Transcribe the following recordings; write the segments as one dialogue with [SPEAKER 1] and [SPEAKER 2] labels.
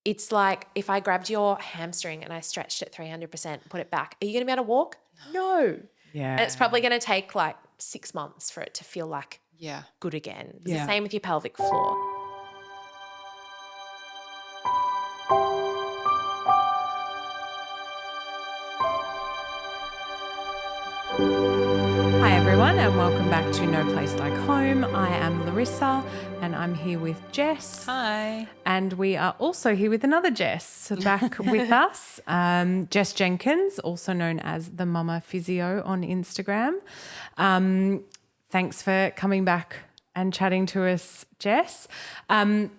[SPEAKER 1] it's like if I grabbed your hamstring and I stretched it 300%, put it back, are you going to be able to walk? No.
[SPEAKER 2] Yeah.
[SPEAKER 1] And it's probably going to take like 6 months for it to feel like good again. It's the
[SPEAKER 2] Yeah.
[SPEAKER 1] same with your pelvic floor.
[SPEAKER 2] Hi everyone and welcome back to No Place Like Home. I am Larissa and I'm here with Jess.
[SPEAKER 3] Hi.
[SPEAKER 2] And we are also here with another Jess back with us, Jess Jenkins, also known as the Mama Physio on Instagram. Thanks for coming back and chatting to us, Jess. I'm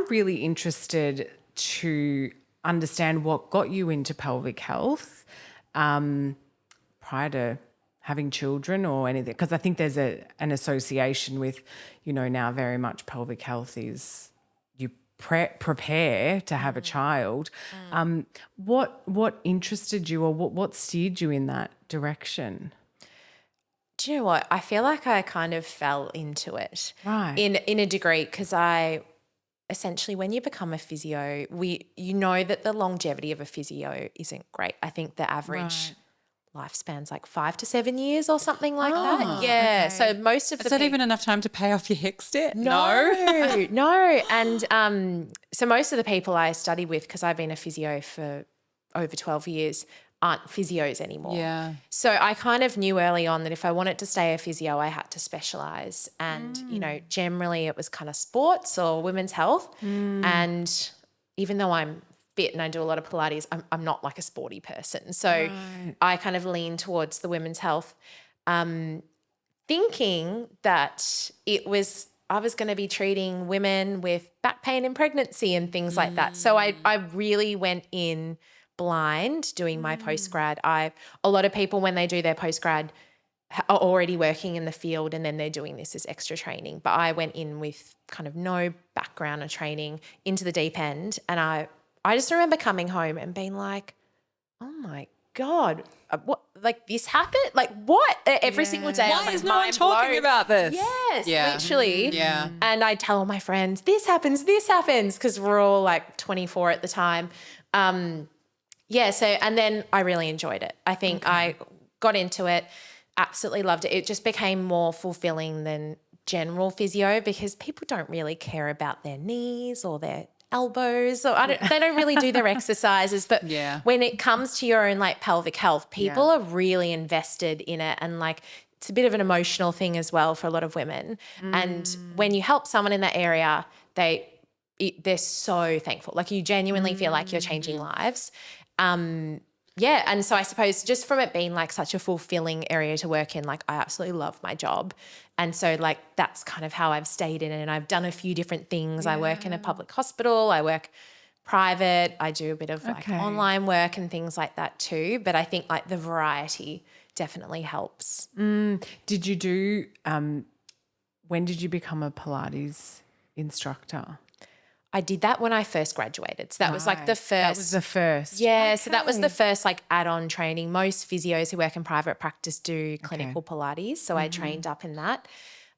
[SPEAKER 2] really interested to understand what got you into pelvic health prior to having children or anything, because I think there's an association with, now very much pelvic health is you prepare to have a child. What interested you, or what steered you in that direction?
[SPEAKER 1] Do you know what? I feel like I kind of fell into it in a degree, because I essentially, when you become a physio, you know that the longevity of a physio isn't great. I think the average lifespan's like 5 to 7 years or something like that. Yeah. Okay. So most of
[SPEAKER 3] Is that even enough time to pay off your HICS debt?
[SPEAKER 1] No, no. And so most of the people I study with, because I've been a physio for over 12 years, aren't physios anymore.
[SPEAKER 3] Yeah.
[SPEAKER 1] So I kind of knew early on that if I wanted to stay a physio, I had to specialise. And, generally it was kind of sports or women's health. And even though I'm fit and I do a lot of Pilates, I'm not like a sporty person. So I kind of lean towards the women's health, thinking that I was going to be treating women with back pain in pregnancy and things like that. So I really went in blind doing my postgrad. A lot of people, when they do their postgrad, are already working in the field and then they're doing this as extra training. But I went in with kind of no background or training into the deep end, and I just remember coming home and being like, oh my God, what, like this happened? Like what? Every single day.
[SPEAKER 3] Why is no one talking about this?
[SPEAKER 1] Yes, literally.
[SPEAKER 3] Yeah.
[SPEAKER 1] And I tell all my friends, this happens, because we're all like 24 at the time. And then I really enjoyed it. I think I got into it, absolutely loved it. It just became more fulfilling than general physio, because people don't really care about their knees or their elbows, or they don't really do their exercises. But when it comes to your own like pelvic health, people are really invested in it, and like it's a bit of an emotional thing as well for a lot of women. And when you help someone in that area, they're so thankful. Like you genuinely feel like you're changing lives. And so I suppose just from it being like such a fulfilling area to work in, like I absolutely love my job. And so like that's kind of how I've stayed in it. And I've done a few different things. I work in a public hospital, I work private, I do a bit of like online work and things like that too. But I think like the variety definitely helps.
[SPEAKER 2] Did you do, when did you become a Pilates instructor?
[SPEAKER 1] I did that when I first graduated. So that was like the first.
[SPEAKER 2] That was the first.
[SPEAKER 1] Yeah, so that was the first like add-on training. Most physios who work in private practice do clinical Pilates. So I trained up in that.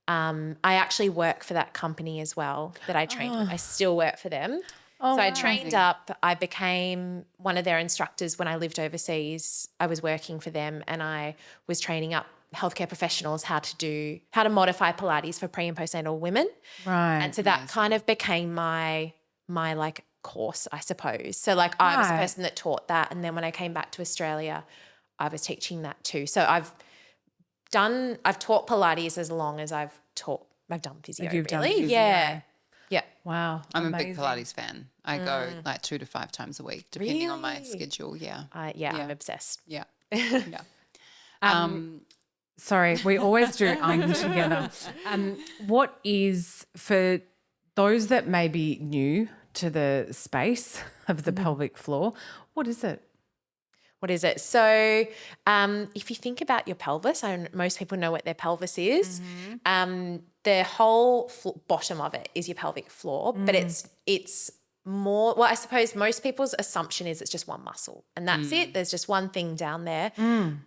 [SPEAKER 1] I actually work for that company as well that I trained with. I still work for them. So I trained up. I became one of their instructors when I lived overseas. I was working for them and I was training up healthcare professionals how to modify Pilates for pre and postnatal women.
[SPEAKER 2] Right.
[SPEAKER 1] And so that kind of became my like course, I suppose. So like I was the person that taught that. And then when I came back to Australia, I was teaching that too. So I've taught Pilates as long as I've done physio.
[SPEAKER 2] You've done physio.
[SPEAKER 1] Yeah.
[SPEAKER 2] Wow.
[SPEAKER 3] I'm a big Pilates fan. I go like 2 to 5 times a week, depending on my schedule. Yeah.
[SPEAKER 1] I'm obsessed.
[SPEAKER 3] Yeah.
[SPEAKER 2] Sorry, we always do together. What is, for those that may be new to the space of the pelvic floor, what is it?
[SPEAKER 1] What is it? So if you think about your pelvis, most people know what their pelvis is. The whole bottom of it is your pelvic floor, but it's more, well, I suppose most people's assumption is it's just one muscle and that's it. There's just one thing down there.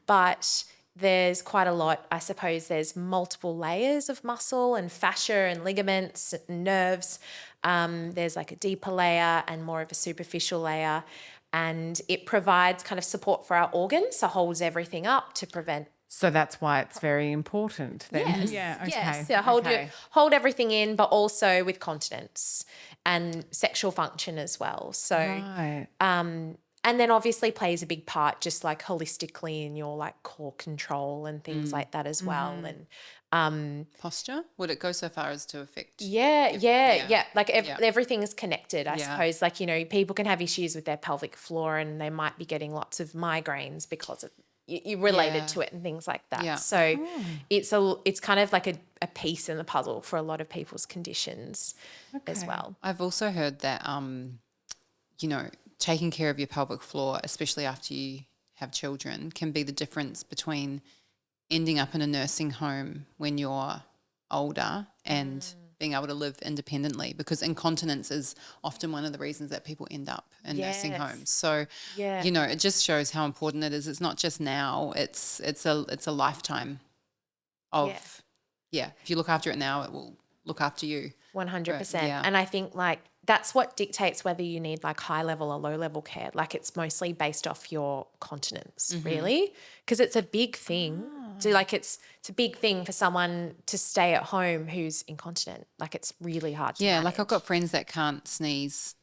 [SPEAKER 1] But there's quite a lot. I suppose there's multiple layers of muscle and fascia and ligaments and nerves. There's like a deeper layer and more of a superficial layer, and it provides kind of support for our organs, so holds everything up to prevent.
[SPEAKER 2] So that's why it's very important then.
[SPEAKER 1] Yes.
[SPEAKER 2] Yeah, okay.
[SPEAKER 1] Yes. So hold everything in, but also with continence and sexual function as well. So,
[SPEAKER 2] Right.
[SPEAKER 1] and then obviously plays a big part just like holistically in your like core control and things like that as well. And
[SPEAKER 3] Posture? Would it go so far as to affect?
[SPEAKER 1] yeah. Like everything is connected, I
[SPEAKER 3] Yeah.
[SPEAKER 1] suppose. Like, people can have issues with their pelvic floor and they might be getting lots of migraines because of you related to it and things like that.
[SPEAKER 3] Yeah.
[SPEAKER 1] So it's kind of like a piece in the puzzle for a lot of people's conditions as well.
[SPEAKER 3] I've also heard that, taking care of your pelvic floor, especially after you have children, can be the difference between ending up in a nursing home when you're older and being able to live independently, because incontinence is often one of the reasons that people end up in nursing homes. So, it just shows how important it is. It's not just now, it's a lifetime of, if you look after it now, it will look after you.
[SPEAKER 1] 100%.
[SPEAKER 3] Yeah.
[SPEAKER 1] And I think like that's what dictates whether you need like high level or low level care. Like it's mostly based off your continence, really, because it's a big thing. So like it's a big thing for someone to stay at home who's incontinent. Like it's really hard to manage.
[SPEAKER 3] Like I've got friends that can't sneeze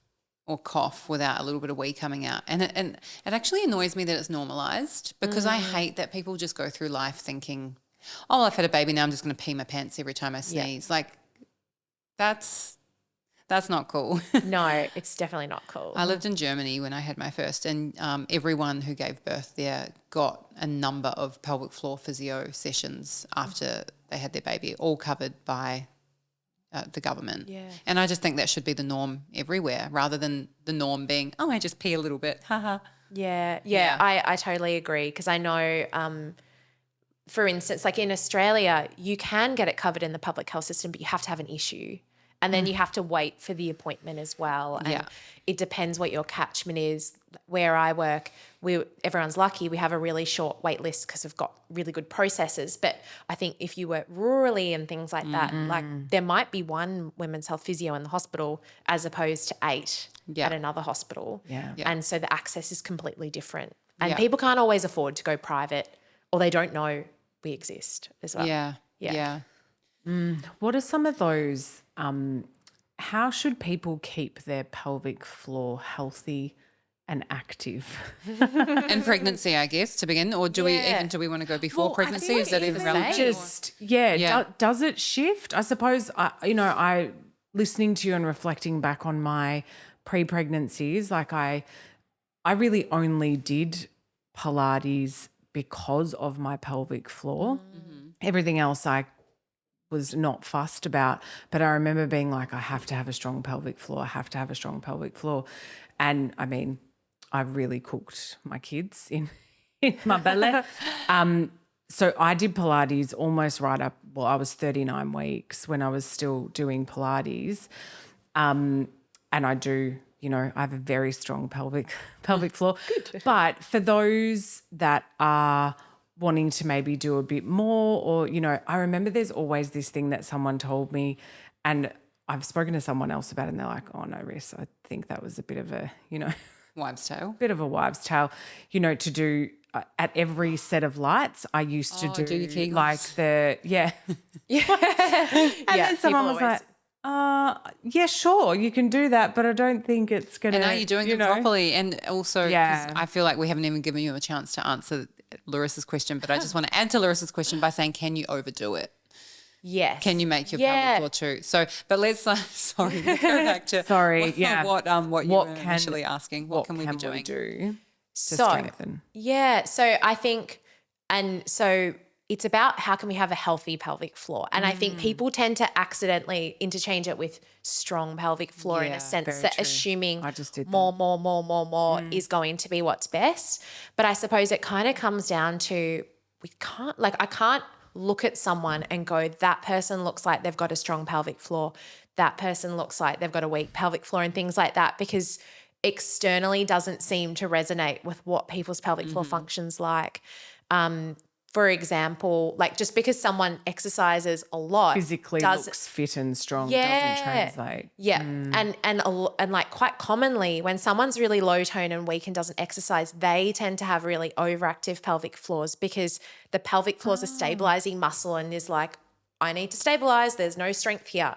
[SPEAKER 3] or cough without a little bit of wee coming out. And it actually annoys me that it's normalised, because I hate that people just go through life thinking, oh, I've had a baby, now I'm just going to pee my pants every time I sneeze. Like that's not cool.
[SPEAKER 1] No, it's definitely not cool.
[SPEAKER 3] I lived in Germany when I had my first, and everyone who gave birth there got a number of pelvic floor physio sessions after they had their baby, all covered by the government.
[SPEAKER 1] Yeah.
[SPEAKER 3] And I just think that should be the norm everywhere, rather than the norm being, oh, I just pee a little bit. Haha.
[SPEAKER 1] Yeah. I totally agree, because I know, for instance, like in Australia, you can get it covered in the public health system, but you have to have an issue. And then you have to wait for the appointment as well. And it depends what your catchment is. Where I work, everyone's lucky. We have a really short wait list because we've got really good processes. But I think if you work rurally and things like that, like there might be one women's health physio in the hospital as opposed to 8 at another hospital.
[SPEAKER 2] Yeah.
[SPEAKER 1] And so the access is completely different. And people can't always afford to go private, or they don't know we exist as well.
[SPEAKER 3] Yeah.
[SPEAKER 2] What are some of those, how should people keep their pelvic floor healthy and active?
[SPEAKER 3] And pregnancy, I guess, to begin, or do we want to go before pregnancy? Is that even relevant?
[SPEAKER 2] Does it shift? I suppose, I listening to you and reflecting back on my pre-pregnancies, like I really only did Pilates because of my pelvic floor. Everything else I was not fussed about, but I remember being like, I have to have a strong pelvic floor. I have to have a strong pelvic floor. And I mean, I really cooked my kids in my belly. So I did Pilates almost right up, I was 39 weeks when I was still doing Pilates. And I do, I have a very strong pelvic floor. Good. But for those that are wanting to maybe do a bit more, or, I remember there's always this thing that someone told me, and I've spoken to someone else about it, and they're like, oh no, Riss, I think that was a bit of a,
[SPEAKER 3] Wives' tale.
[SPEAKER 2] bit of a wives' tale, to do at every set of lights. I used to do
[SPEAKER 3] the Kegels.
[SPEAKER 2] like the, and then someone was like, yeah, sure, you can do that, but I don't think it's going to.
[SPEAKER 3] And are you doing it properly? And also, 'cause I feel like we haven't even given you a chance to answer Larissa's question, but I just want to add to Larissa's question by saying, can you overdo it?
[SPEAKER 1] Yes.
[SPEAKER 3] Can you make your pelvic floor too? So, but let's let's go back to what you were initially asking. What can we be doing?
[SPEAKER 2] To strengthen?
[SPEAKER 1] Yeah, so I think, and so it's about how can we have a healthy pelvic floor, and I think people tend to accidentally interchange it with strong pelvic floor in a sense that assuming more is going to be what's best. But I suppose it kind of comes down to I can't look at someone and go, that person looks like they've got a strong pelvic floor, that person looks like they've got a weak pelvic floor, and things like that, because externally doesn't seem to resonate with what people's pelvic floor functions like. for example, like just because someone exercises a lot
[SPEAKER 2] Physically looks fit and strong doesn't translate.
[SPEAKER 1] Yeah. And like quite commonly when someone's really low tone and weak and doesn't exercise, they tend to have really overactive pelvic floors because the pelvic floor is a stabilizing muscle and is like, I need to stabilize. There's no strength here,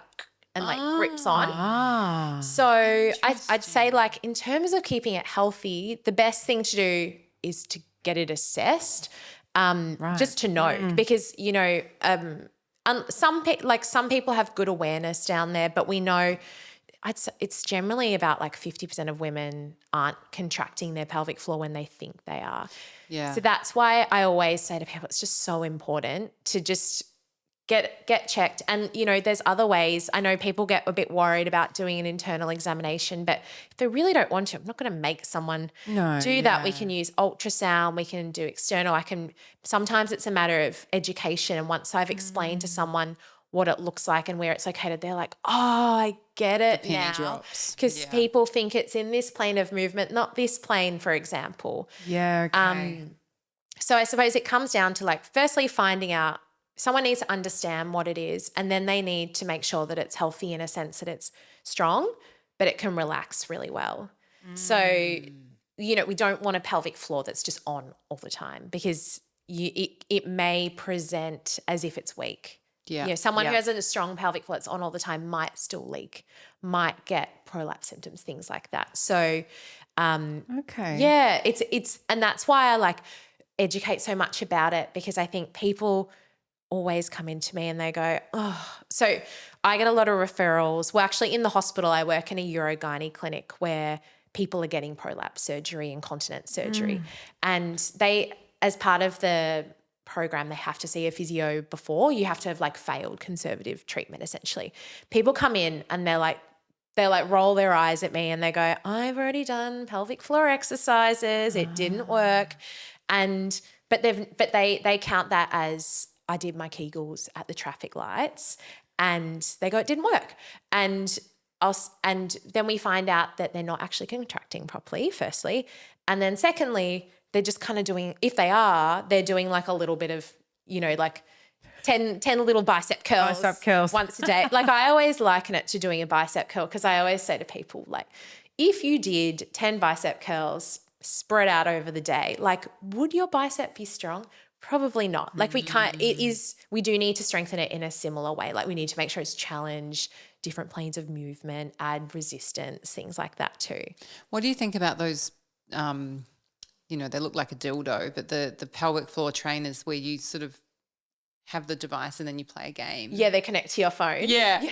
[SPEAKER 1] and like grips on. So I'd say like in terms of keeping it healthy, the best thing to do is to get it assessed, just to know because, you know, some people have good awareness down there, but we know it's generally about like 50% of women aren't contracting their pelvic floor when they think they are.
[SPEAKER 3] Yeah.
[SPEAKER 1] So that's why I always say to people, it's just so important to just get checked. And, you know, there's other ways. I know people get a bit worried about doing an internal examination, but if they really don't want to, I'm not going to make someone do that. We can use ultrasound. We can do external. Sometimes it's a matter of education. And once I've explained to someone what it looks like and where it's located, they're like, oh, I get it now. Because people think it's in this plane of movement, not this plane, for example.
[SPEAKER 2] Yeah, okay.
[SPEAKER 1] So I suppose it comes down to like, firstly, finding out, someone needs to understand what it is, and then they need to make sure that it's healthy in a sense that it's strong, but it can relax really well. So, you know, we don't want a pelvic floor that's just on all the time because it may present as if it's weak.
[SPEAKER 3] Yeah.
[SPEAKER 1] You know, someone who has a strong pelvic floor that's on all the time might still leak, might get prolapse symptoms, things like that. So, yeah, it's and that's why I like educate so much about it, because I think people always come into me and they go, oh, so I get a lot of referrals. Well, actually in the hospital, I work in a urogynae clinic where people are getting prolapse surgery, incontinence surgery. And they, as part of the program, they have to see a physio before. You have to have like failed conservative treatment essentially. People come in and they roll their eyes at me and they go, I've already done pelvic floor exercises. It didn't work. But they count that as, I did my Kegels at the traffic lights, and they go, it didn't work. And then we find out that they're not actually contracting properly, firstly. And then secondly, they're just kind of doing, if they are, they're doing like a little bit of, you know, like 10 little bicep curls once a day. Like I always liken it to doing a bicep curl, because I always say to people, like, if you did 10 bicep curls spread out over the day, like, would your bicep be strong? Probably not. Like we do need to strengthen it in a similar way. Like we need to make sure it's challenged, different planes of movement, add resistance, things like that too.
[SPEAKER 3] What do you think about those, you know, they look like a dildo, but the pelvic floor trainers where you sort of have the device and then you play a game?
[SPEAKER 1] Yeah, they connect to your phone.
[SPEAKER 3] Yeah.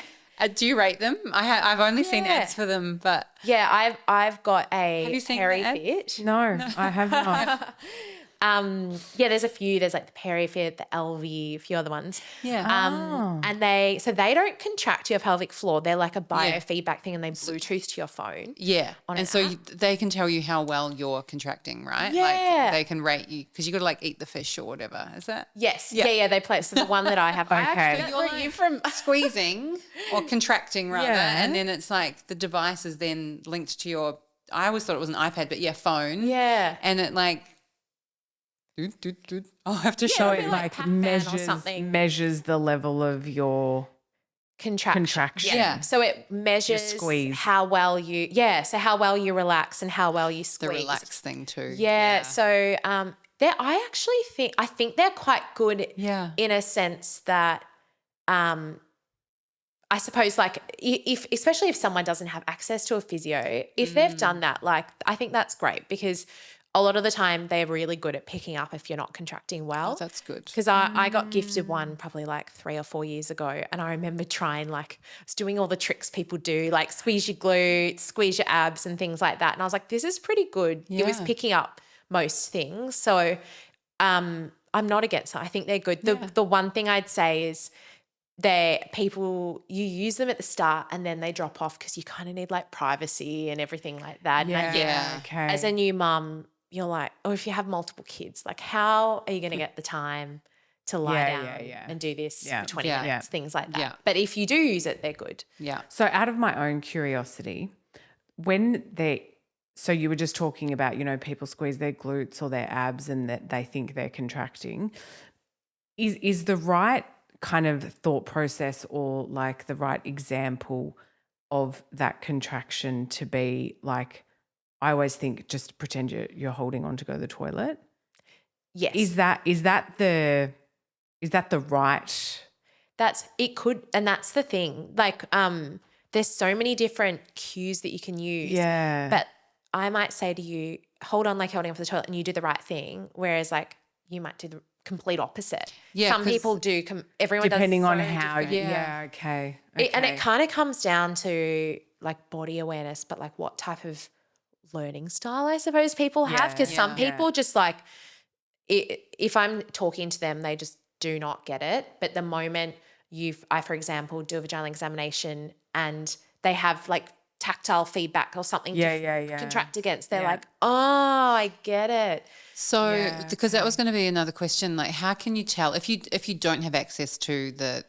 [SPEAKER 3] Do you rate them? I've only seen ads for them, but
[SPEAKER 1] yeah, I've got a
[SPEAKER 3] have you seen
[SPEAKER 1] PeriFit.
[SPEAKER 2] No, I have not.
[SPEAKER 1] Yeah, there's a few. There's like the PeriFit, the LV, a few other ones.
[SPEAKER 3] Yeah.
[SPEAKER 1] And they don't contract your pelvic floor. They're like a biofeedback thing, and they Bluetooth to your phone.
[SPEAKER 3] Yeah. And so they can tell you how well you're contracting, right?
[SPEAKER 1] Yeah.
[SPEAKER 3] Like they can rate you because you got to like eat the fish or whatever. Is that?
[SPEAKER 1] Yes. Yeah. They play. So the one that I have,
[SPEAKER 2] Okay.
[SPEAKER 3] So you're you from squeezing or contracting rather, and then it's like the device is then linked to your. I always thought it was an iPad, but phone.
[SPEAKER 1] Yeah.
[SPEAKER 3] And it like. I'll have to show it.
[SPEAKER 1] like Pac-Man or something.
[SPEAKER 2] Measures the level of your contraction.
[SPEAKER 1] Yeah. So it measures how well you relax and how well you squeeze.
[SPEAKER 3] The relax thing too.
[SPEAKER 1] Yeah. So I think they're quite good in a sense that I suppose like especially if someone doesn't have access to a physio, if they've done that, like I think that's great, because a lot of the time they're really good at picking up if you're not contracting well.
[SPEAKER 3] Oh, that's good.
[SPEAKER 1] Because I got gifted one probably like 3 or 4 years ago, and I remember trying, like I was doing all the tricks people do, like squeeze your glutes, squeeze your abs and things like that. And I was like, this is pretty good. Yeah. It was picking up most things. So I'm not against it. I think they're good. The one thing I'd say is you use them at the start and then they drop off because you kind of need like privacy and everything like that.
[SPEAKER 2] Yeah. Okay.
[SPEAKER 1] As a new mum, you're like, or if you have multiple kids, like how are you going to get the time to lie down and do this for 20 minutes, things like that. Yeah. But if you do use it, they're good.
[SPEAKER 3] Yeah.
[SPEAKER 2] So out of my own curiosity, so you were just talking about, you know, people squeeze their glutes or their abs and that they think they're contracting. is the right kind of thought process or like the right example of that contraction to be like, I always think just pretend you're holding on to go to the toilet.
[SPEAKER 1] Yes.
[SPEAKER 2] Is that the right?
[SPEAKER 1] It could, and that's the thing. Like, there's so many different cues that you can use.
[SPEAKER 2] Yeah.
[SPEAKER 1] But I might say to you, hold on like holding on for the toilet, and you do the right thing. Whereas like you might do the complete opposite.
[SPEAKER 3] Yeah,
[SPEAKER 1] Some
[SPEAKER 3] 'cause
[SPEAKER 1] people do. Everyone
[SPEAKER 2] Depending
[SPEAKER 1] does
[SPEAKER 2] on
[SPEAKER 1] so
[SPEAKER 2] how.
[SPEAKER 1] different.
[SPEAKER 2] Yeah. Okay.
[SPEAKER 1] And it kind of comes down to like body awareness, but like what type of learning style I suppose people have. Because some people just like, if I'm talking to them, they just do not get it. But the moment I, for example, do a vaginal examination and they have like tactile feedback or something to contract against, they're like, oh, I get it.
[SPEAKER 3] So, because that was going to be another question, like how can you tell if you don't have access to the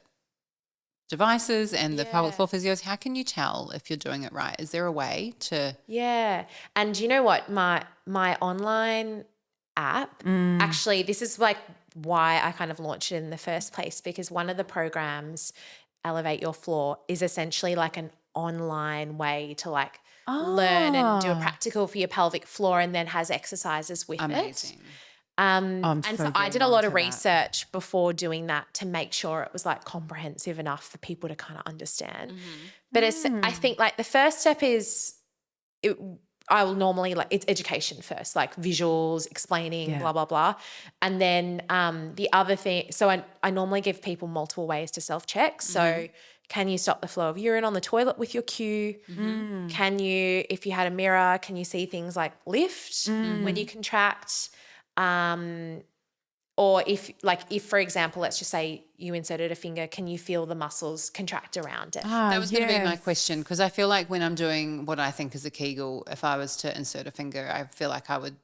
[SPEAKER 3] devices and the pelvic floor physios, how can you tell if you're doing it right? Is there a way to?
[SPEAKER 1] Yeah. And you know what? My online app, actually, this is like why I kind of launched it in the first place, because one of the programs, Elevate Your Floor, is essentially like an online way to like learn and do a practical for your pelvic floor, and then has exercises with it.
[SPEAKER 3] Amazing.
[SPEAKER 1] And so I did a lot of research before doing that to make sure it was like comprehensive enough for people to kind of understand. But I think like the first step is I will normally like it's education first, like visuals, explaining, blah, blah, blah. And then the other thing, so I normally give people multiple ways to self-check. So can you stop the flow of urine on the toilet with your cue? Can you, if you had a mirror, can you see things like lift when you contract? Or if for example, let's just say you inserted a finger, can you feel the muscles contract around it?
[SPEAKER 3] That was going to be my question, because I feel like when I'm doing what I think is a Kegel, if I was to insert a finger, I feel like I would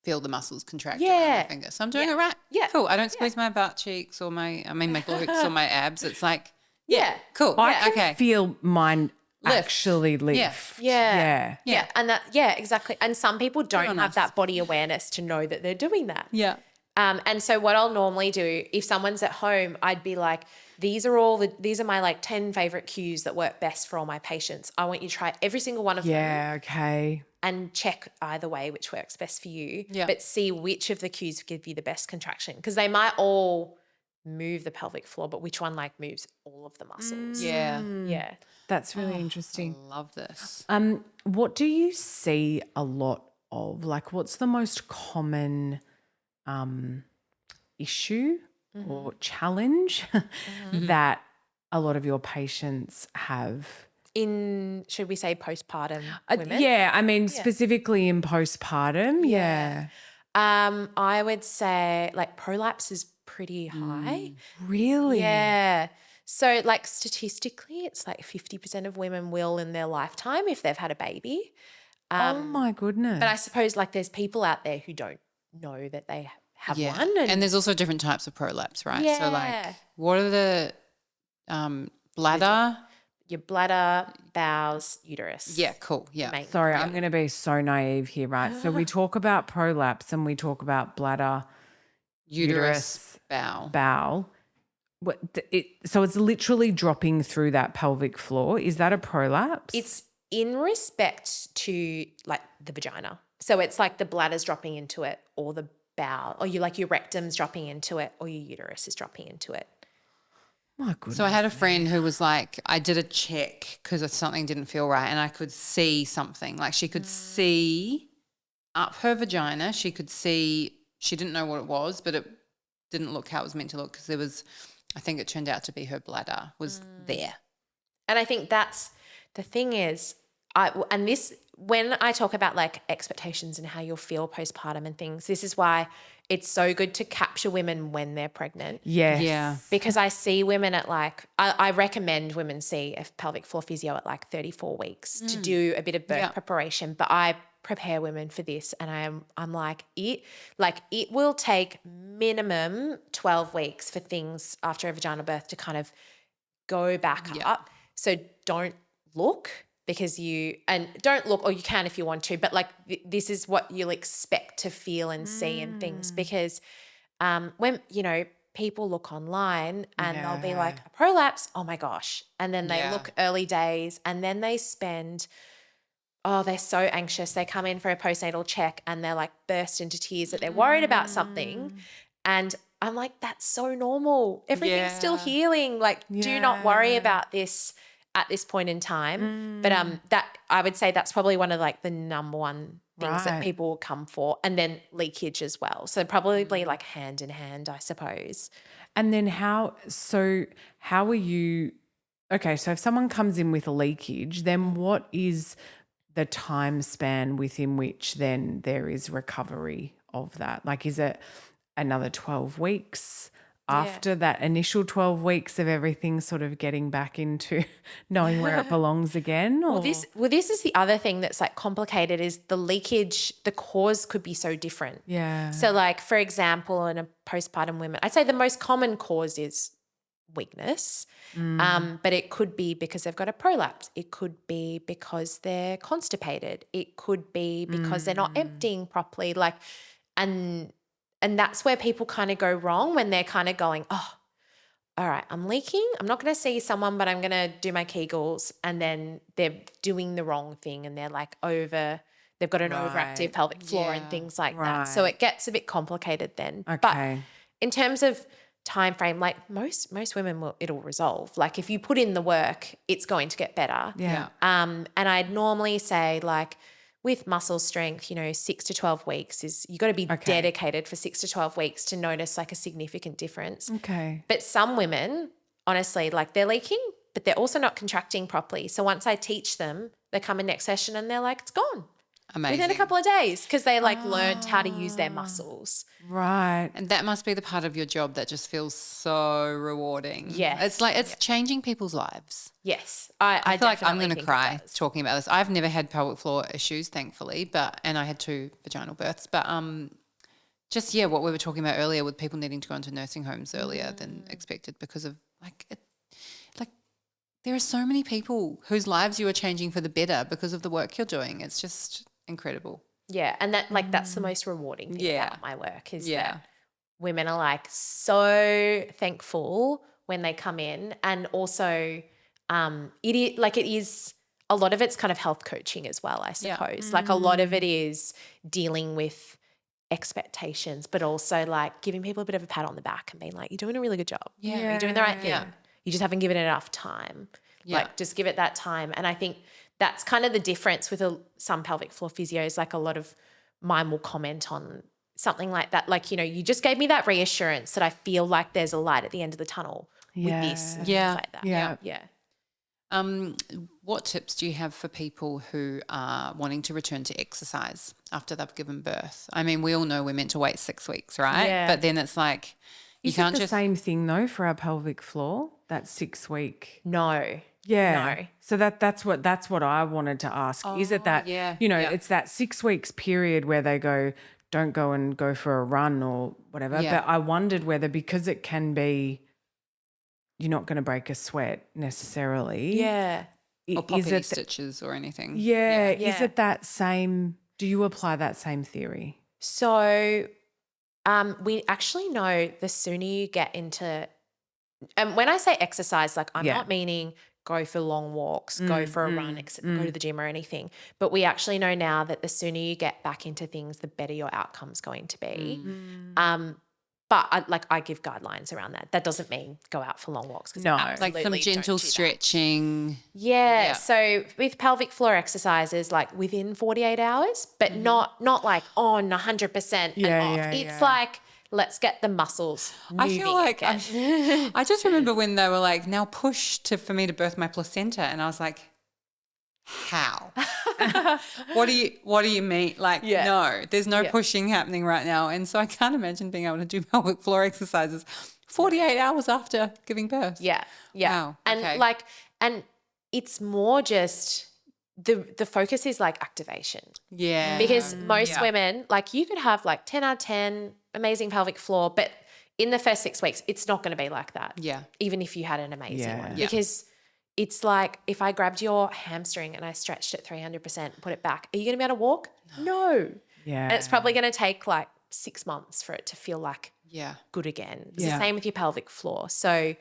[SPEAKER 3] feel the muscles contract around my finger. So I'm doing it right. Yeah. Cool. I don't squeeze my butt cheeks or my glutes or my abs. It's like, cool.
[SPEAKER 2] I can feel mine actually lift.
[SPEAKER 1] Yeah. And exactly. And some people don't have that body awareness to know that they're doing that.
[SPEAKER 3] Yeah.
[SPEAKER 1] And so what I'll normally do, if someone's at home, I'd be like, these are my like 10 favorite cues that work best for all my patients. I want you to try every single one of them.
[SPEAKER 2] Yeah, okay.
[SPEAKER 1] And check either way which works best for you.
[SPEAKER 3] Yeah.
[SPEAKER 1] But see which of the cues give you the best contraction, because they might all move the pelvic floor, but which one like moves all of the muscles. Yeah.
[SPEAKER 2] That's really interesting.
[SPEAKER 3] I love this.
[SPEAKER 2] What do you see a lot of? Like, what's the most common issue or challenge that a lot of your patients have?
[SPEAKER 1] In, should we say postpartum women?
[SPEAKER 2] Yeah, I mean specifically in postpartum, yeah.
[SPEAKER 1] I would say like prolapse is pretty high.
[SPEAKER 2] Really?
[SPEAKER 1] Yeah. So like statistically, it's like 50% of women will in their lifetime if they've had a baby.
[SPEAKER 2] Oh my goodness.
[SPEAKER 1] But I suppose like there's people out there who don't know that they have one.
[SPEAKER 3] And there's also different types of prolapse, right?
[SPEAKER 1] Yeah.
[SPEAKER 3] So like what are the bladder?
[SPEAKER 1] Your bladder, bowels, uterus.
[SPEAKER 3] Yeah, cool. Yeah.
[SPEAKER 2] Sorry, I'm going to be so naive here, right? So we talk about prolapse and we talk about bladder,
[SPEAKER 3] Uterus, bowel.
[SPEAKER 2] So it's literally dropping through that pelvic floor. Is that a prolapse?
[SPEAKER 1] It's in respect to like the vagina. So it's like the bladder's dropping into it, or the bowel, or your rectum's dropping into it, or your uterus is dropping into it.
[SPEAKER 2] My goodness.
[SPEAKER 3] So I had a friend who was like, I did a check because something didn't feel right, and I could see something. Like she could see up her vagina. She could see, she didn't know what it was, but it didn't look how it was meant to look, because there was, I think it turned out to be her bladder was there.
[SPEAKER 1] And I think that's the thing is, when I talk about like expectations and how you'll feel postpartum and things, this is why it's so good to capture women when they're pregnant.
[SPEAKER 2] Yes.
[SPEAKER 3] Yeah.
[SPEAKER 1] Because I see women at like, I recommend women see a pelvic floor physio at like 34 weeks to do a bit of birth preparation. But I prepare women for this, and I'm like, it will take minimum 12 weeks for things after a vaginal birth to kind of go back up. So don't look. Because don't look, or you can if you want to, but like this is what you'll expect to feel and see and things. Because when people look online and they'll be
[SPEAKER 2] Yeah.
[SPEAKER 1] like, a prolapse, oh my gosh. And then they
[SPEAKER 3] Yeah.
[SPEAKER 1] look early days and then they spend, they're so anxious. They come in for a postnatal check and they're like burst into tears that they're worried about something. And I'm like, that's so normal. Everything's still
[SPEAKER 3] Yeah.
[SPEAKER 1] healing. Like, do not worry
[SPEAKER 2] Yeah.
[SPEAKER 1] about this at this point in time. But that I would say that's probably one of like the number one things that
[SPEAKER 2] Right.
[SPEAKER 1] people will come for. And then leakage as well. So probably like hand in hand, I suppose.
[SPEAKER 2] And then how are you, okay, so if someone comes in with a leakage, then what is the time span within which then there is recovery of that? Like, is it another 12 weeks after that initial 12 weeks of everything sort of getting back into knowing where it belongs again? Or?
[SPEAKER 1] Well, this is the other thing that's like complicated is the leakage, the cause could be so different.
[SPEAKER 2] Yeah.
[SPEAKER 1] So like, for example, in a postpartum women, I'd say the most common cause is weakness, but it could be because they've got a prolapse. It could be because they're constipated. It could be because they're not emptying properly. Like, and that's where people kind of go wrong when they're kind of going, oh, all right, I'm leaking. I'm not going to see someone, but I'm going to do my Kegels. And then they're doing the wrong thing and they're like they've got an overactive pelvic floor and things like that. So it gets a bit complicated then.
[SPEAKER 2] Okay.
[SPEAKER 1] But in terms of time frame, like most women it'll resolve. Like if you put in the work, it's going to get better.
[SPEAKER 2] Yeah.
[SPEAKER 1] And I'd normally say like with muscle strength, 6 to 12 weeks is you got to be dedicated for 6 to 12 weeks to notice like a significant difference.
[SPEAKER 2] Okay.
[SPEAKER 1] But some women, honestly, like they're leaking, but they're also not contracting properly. So once I teach them, they come in next session and they're like, it's gone.
[SPEAKER 3] Amazing.
[SPEAKER 1] Within a couple of days because they like learned how to use their muscles.
[SPEAKER 2] Right.
[SPEAKER 3] And that must be the part of your job that just feels so rewarding.
[SPEAKER 1] Yeah.
[SPEAKER 3] It's like it's changing people's lives.
[SPEAKER 1] Yes.
[SPEAKER 3] I feel like I'm
[SPEAKER 1] definitely
[SPEAKER 3] going to
[SPEAKER 1] think it
[SPEAKER 3] cry
[SPEAKER 1] does.
[SPEAKER 3] talking about this. I've never had pelvic floor issues, thankfully, and I had 2 vaginal births. But what we were talking about earlier with people needing to go into nursing homes earlier than expected because of there are so many people whose lives you are changing for the better because of the work you're doing. It's just incredible.
[SPEAKER 1] Yeah. And that's the most rewarding thing
[SPEAKER 3] Yeah.
[SPEAKER 1] about my work is that women are like so thankful when they come in. And also it is a lot of it's kind of health coaching as well, I suppose. Like a lot of it is dealing with expectations, but also like giving people a bit of a pat on the back and being like, you're doing a really good job.
[SPEAKER 3] Yeah.
[SPEAKER 1] You're doing the right thing.
[SPEAKER 3] Yeah.
[SPEAKER 1] You just haven't given it enough time.
[SPEAKER 3] Yeah.
[SPEAKER 1] Like just give it that time. And I think that's kind of the difference with some pelvic floor physios. Like a lot of mine will comment on something like that. Like, you just gave me that reassurance that I feel like there's a light at the end of the tunnel with this and things like that.
[SPEAKER 2] Yeah.
[SPEAKER 1] Yeah.
[SPEAKER 3] What tips do you have for people who are wanting to return to exercise after they've given birth? I mean, we all know we're meant to wait 6 weeks, right?
[SPEAKER 1] Yeah.
[SPEAKER 3] But then it's like you
[SPEAKER 2] Is
[SPEAKER 3] can't
[SPEAKER 2] it the
[SPEAKER 3] just
[SPEAKER 2] same thing though for our pelvic floor? That 6 week.
[SPEAKER 1] No.
[SPEAKER 2] Yeah.
[SPEAKER 1] No.
[SPEAKER 2] So that's what I wanted to ask. Is it that it's that 6 weeks period where they don't go for a run or whatever.
[SPEAKER 3] Yeah.
[SPEAKER 2] But I wondered whether because it can be you're not going to break a sweat necessarily.
[SPEAKER 1] Yeah.
[SPEAKER 3] or pop
[SPEAKER 2] Is
[SPEAKER 3] any
[SPEAKER 2] it
[SPEAKER 3] stitches or anything.
[SPEAKER 2] Yeah. Is
[SPEAKER 1] Yeah.
[SPEAKER 2] it that same? Do you apply that same theory?
[SPEAKER 1] So we actually know the sooner you get into when I say exercise, like I'm
[SPEAKER 2] Yeah.
[SPEAKER 1] not meaning go for long walks, go for a run, go to the gym or anything. But we actually know now that the sooner you get back into things, the better your outcome's going to be. But I give guidelines around that. That doesn't mean go out for long walks. 'Cause
[SPEAKER 2] No.
[SPEAKER 3] Like some
[SPEAKER 1] absolutely
[SPEAKER 3] gentle
[SPEAKER 1] don't do that.
[SPEAKER 3] stretching.
[SPEAKER 1] Yeah.
[SPEAKER 3] Yeah.
[SPEAKER 1] So with pelvic floor exercises, like within 48 hours, but not like on 100% and
[SPEAKER 2] Yeah,
[SPEAKER 1] off.
[SPEAKER 2] yeah,
[SPEAKER 1] It's
[SPEAKER 2] yeah.
[SPEAKER 1] like, let's get the muscles
[SPEAKER 3] I
[SPEAKER 1] moving
[SPEAKER 3] feel like
[SPEAKER 1] again.
[SPEAKER 3] I just remember when they were like, now push for me to birth my placenta. And I was like, how? What do you mean? Like,
[SPEAKER 1] Yeah.
[SPEAKER 3] no, there's no
[SPEAKER 1] Yeah.
[SPEAKER 3] pushing happening right now. And so I can't imagine being able to do pelvic floor exercises 48 hours after giving birth.
[SPEAKER 1] Yeah. Yeah.
[SPEAKER 3] Wow,
[SPEAKER 1] And
[SPEAKER 3] okay.
[SPEAKER 1] and it's more just the focus is like activation.
[SPEAKER 3] Yeah.
[SPEAKER 1] Because most women, like you could have like 10 out of 10, amazing pelvic floor, but in the first 6 weeks, it's not going to be like that.
[SPEAKER 3] Yeah.
[SPEAKER 1] Even if you had an amazing
[SPEAKER 2] Yeah.
[SPEAKER 1] one.
[SPEAKER 3] Yeah.
[SPEAKER 1] Because it's like if I grabbed your hamstring and I stretched it 300% and put it back, are you going to be able to walk? No.
[SPEAKER 2] Yeah.
[SPEAKER 1] And it's probably going to take like 6 months for it to feel like good again. It's
[SPEAKER 2] Yeah.
[SPEAKER 1] the same with your pelvic floor. So,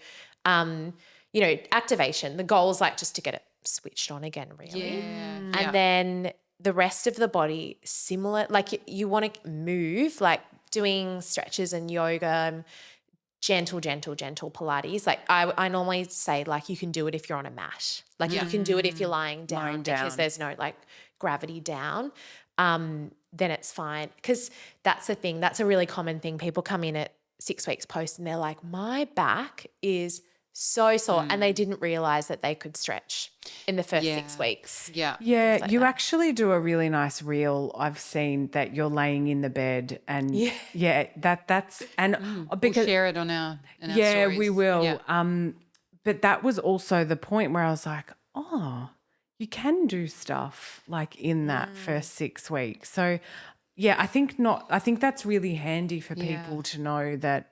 [SPEAKER 1] activation, the goal is like just to get it switched on again, really. And then the rest of the body, similar, like you want to move, like doing stretches and yoga and gentle Pilates. Like I normally say, like, you can do it if you're on a mat. Like you can do it if you're lying down because there's no like gravity down. Then it's fine. Because that's the thing. That's a really common thing. People come in at 6 weeks post and they're like, my back is so sore. And they didn't realize that they could stretch in the first 6 weeks.
[SPEAKER 3] Yeah.
[SPEAKER 2] Yeah,
[SPEAKER 1] like
[SPEAKER 2] you
[SPEAKER 1] that.
[SPEAKER 2] actually do a really nice reel. I've seen that you're laying in the bed and that's and because
[SPEAKER 3] We'll share it on our
[SPEAKER 2] we
[SPEAKER 3] stories.
[SPEAKER 2] will.
[SPEAKER 3] Yeah.
[SPEAKER 2] But that was also the point where I was like, oh, you can do stuff like in that first 6 weeks. So yeah, I think that's really handy for people to know that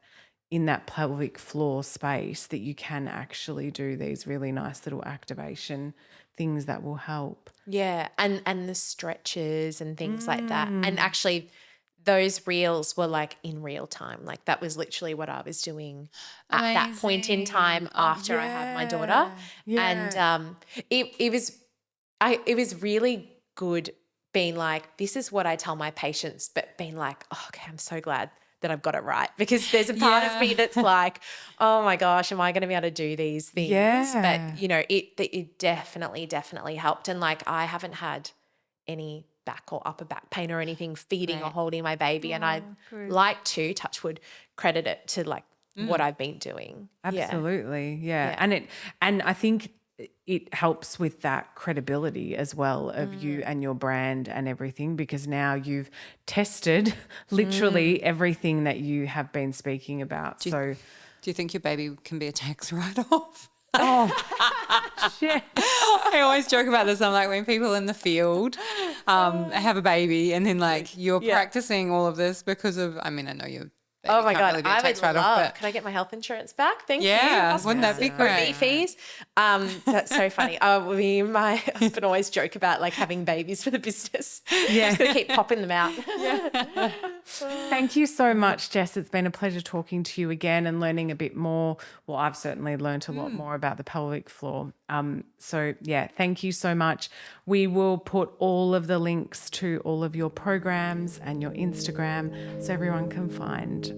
[SPEAKER 2] in that pelvic floor space that you can actually do these really nice little activation things that will help.
[SPEAKER 1] Yeah, and the stretches and things like that. And actually those reels were like in real time. Like that was literally what I was doing at that point in time after I had my daughter.
[SPEAKER 2] Yeah.
[SPEAKER 1] And it was really good being like, this is what I tell my patients, but being like, oh, okay, I'm so glad that I've got it right, because there's a part of me that's like, oh my gosh, am I going to be able to do these things?
[SPEAKER 2] Yeah.
[SPEAKER 1] But it definitely helped. And like, I haven't had any back or upper back pain or anything feeding or holding my baby. And I like to, touch wood, credit it to like what I've been doing.
[SPEAKER 2] Absolutely. Yeah.
[SPEAKER 1] Yeah.
[SPEAKER 2] And I think it helps with that credibility as well of you and your brand and everything, because now you've tested literally everything that you have been speaking about.
[SPEAKER 3] Do you think your baby can be a tax write-off?
[SPEAKER 2] Yeah.
[SPEAKER 3] I always joke about this. I'm like, when people in the field have a baby and then like you're practicing all of this because of, I mean, I know you're
[SPEAKER 1] Oh my God,
[SPEAKER 3] really be a
[SPEAKER 1] I
[SPEAKER 3] tax
[SPEAKER 1] would
[SPEAKER 3] write-off,
[SPEAKER 1] love.
[SPEAKER 3] but
[SPEAKER 1] Can I get my health insurance back? Thank you.
[SPEAKER 3] yeah, wouldn't that be great?
[SPEAKER 1] Fees. That's so funny. Me and my husband always joke about like having babies for the business.
[SPEAKER 2] Yeah.
[SPEAKER 1] Just gotta keep popping them out.
[SPEAKER 2] Thank you so much, Jess. It's been a pleasure talking to you again and learning a bit more. Well, I've certainly learned a lot more about the pelvic floor. So yeah, thank you so much. We will put all of the links to all of your programs and your Instagram so everyone can find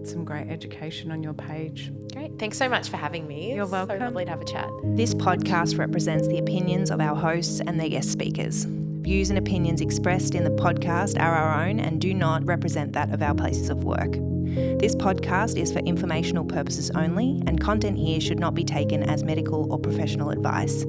[SPEAKER 2] some great education on your page.
[SPEAKER 1] Great. Thanks so much for having me.
[SPEAKER 2] You're welcome.
[SPEAKER 1] So lovely to have a chat.
[SPEAKER 4] This podcast represents the opinions of our hosts and their guest speakers. Views and opinions expressed in the podcast are our own and do not represent that of our places of work. This podcast is for informational purposes only, and content here should not be taken as medical or professional advice.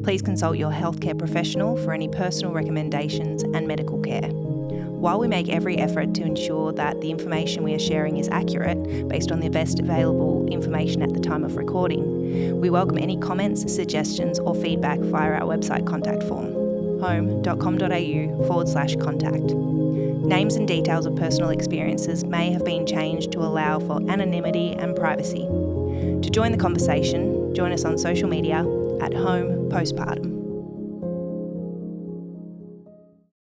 [SPEAKER 4] Please consult your healthcare professional for any personal recommendations and medical care. While we make every effort to ensure that the information we are sharing is accurate based on the best available information at the time of recording, we welcome any comments, suggestions or feedback via our website contact form, home.com.au/contact. Names and details of personal experiences may have been changed to allow for anonymity and privacy. To join the conversation, join us on social media at Home Postpartum.